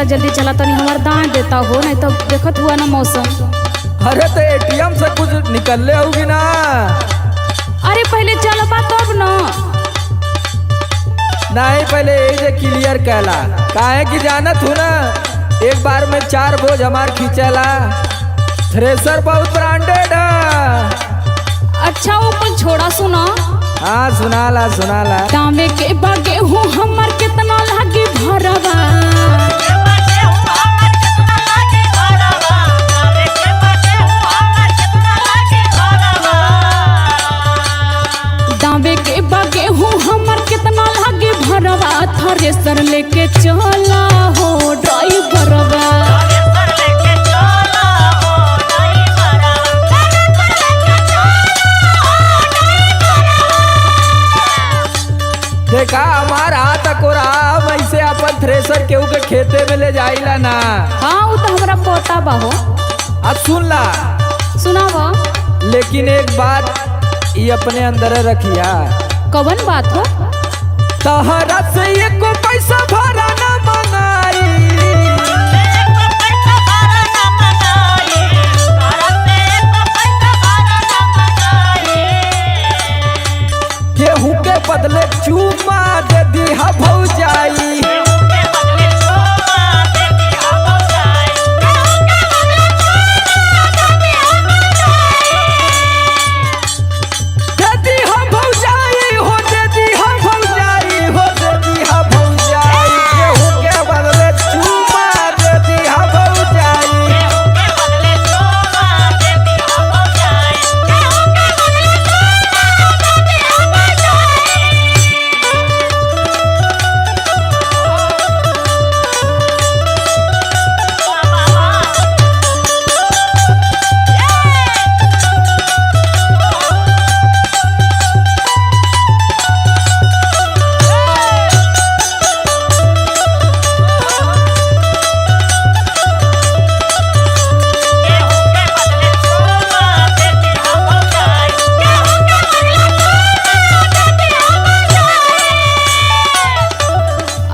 जल्दी चला, तनी हमार दान देता हो, नहीं तो देखत हुआ ना मौसम। अरे तो एटीएम से कुछ निकलले होगी ना। अरे पहले चलबा तब न। नहीं पहले ये क्लियर कहला, काहे की जानत हूँ ना, एक बार में 4 बोझ हमार खींचेला। थ्रेसर बहुत ब्रांडेड है। अच्छा वो कुछ छोड़ा सुना। हाँ सुनाला सुनाला। दामे के बागे हूँ हमर कितना लागी भरवा, दामे के बागे हूँ हमर कितना लागी भरवा, थ्रेसर लेके चला हो ड्राइवरवा। देखा हमार हाथ कोरा वैसे अपन थ्रेसर केहू के खेते में ले जाइला ना। हाँ वो तो हमारा पोता बा हो। अब सुन ला। सुनावा। लेकिन एक बात ये अपने अंदर रखिया। कवन बात हो? तहरा से एको पैसा भरा ना मंगाई, गेहूं के बदले चूमा दे दिहा भौजाई।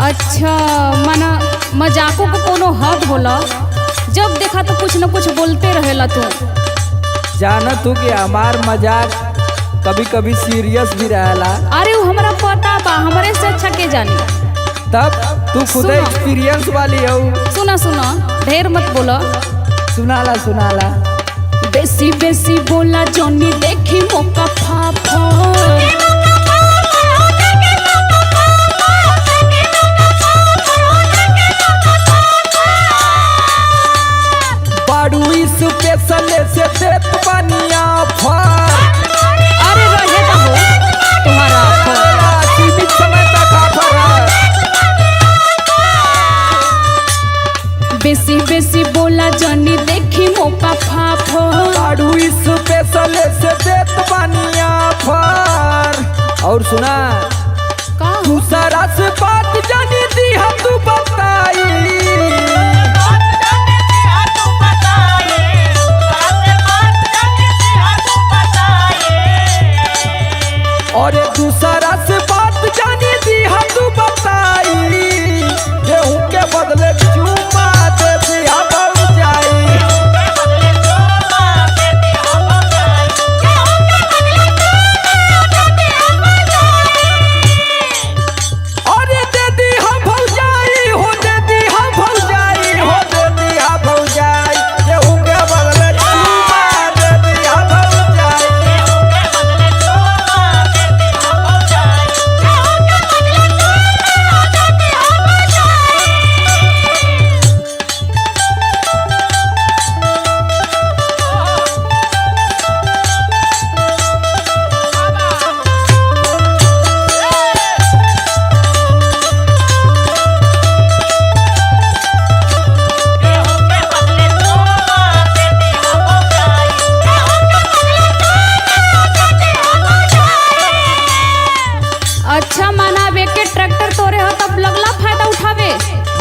अच्छा मना मजाकों को कोनो हद होला, जब देखा तो कुछ न कुछ बोलते रहेला तू। जाना तू कि हमार मजाक कभी कभी सीरियस भी रहेला। अरे वो हमारा पता बा, हमारे से अच्छा के जानी। तब तू खुद एक्सपीरियंस वाली हो। सुना सुना, ढेर मत बोला। सुनाला सुनाला। बेसी बेसी बोला जोनी देखी मौका फाफा, बाड़ू स्पेशल से देत बनिया फर। अरे रहे ना हो तुम्हारा सीमित समय तक ऑफर है। बेसी बेसी बोला जानी देखी मौका फाफो, बाड़ू स्पेशल से देत बनिया फर। और सुना का दूसरा से बात जानी दी हम तू बताई, और दूसरा से बात जानी दी हम तू बताई, गेहूं के बदले चूमा दे दिया भौजाई। अरे दे दी हम भौजाई हो, दे दी हम भौजाई हो, दे दी हम भौजाई, गेहूं के बदले चूमा दे दिया भौजाई। अच्छा माना बे के ट्रैक्टर तोरे हो तब लगला फायदा उठावे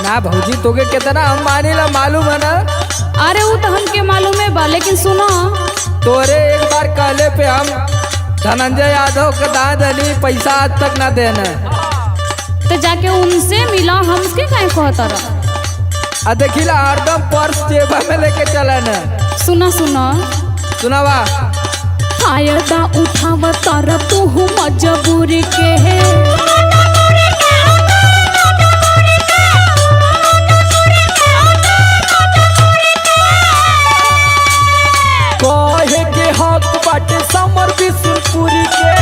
ना भौजी तोके कितना हम मानेला मालूम है ना। अरे वो तो हमके मालूम है बा, लेकिन सुनो तोरे एक बार कहले पे हम धनंजय यादव के दाद अली पैसा आज तक ना देना। तो जाके उनसे मिला, हमसे काहे कहता रहा। आ देखिला हरदम पर्स जेबा में लेके चला न। सुना सुना सुनावा। फायदा उठाव तारा तू मजबूरी के कहे के हक बाटे समर बिशुनपुरी के।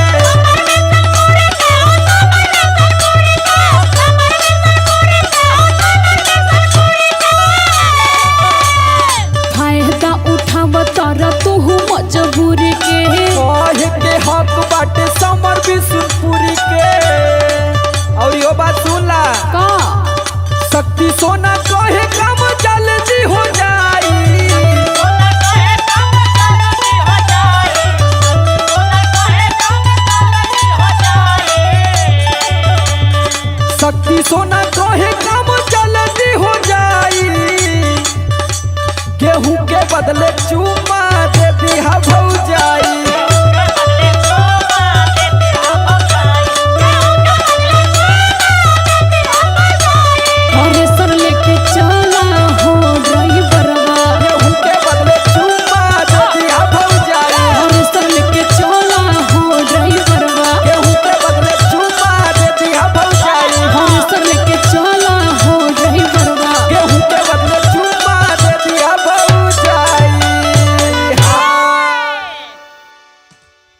फायदा उठाव तारा तू मजबूरी के कहे के हक बाटे समर बिशुनपुरी के। और यो बात सुन ला का शक्ति सोना कहे काम जल्दी हो जाई। शक्ति सोना कहे काम जल्दी हो जाई। गेहूं के बदले चूमा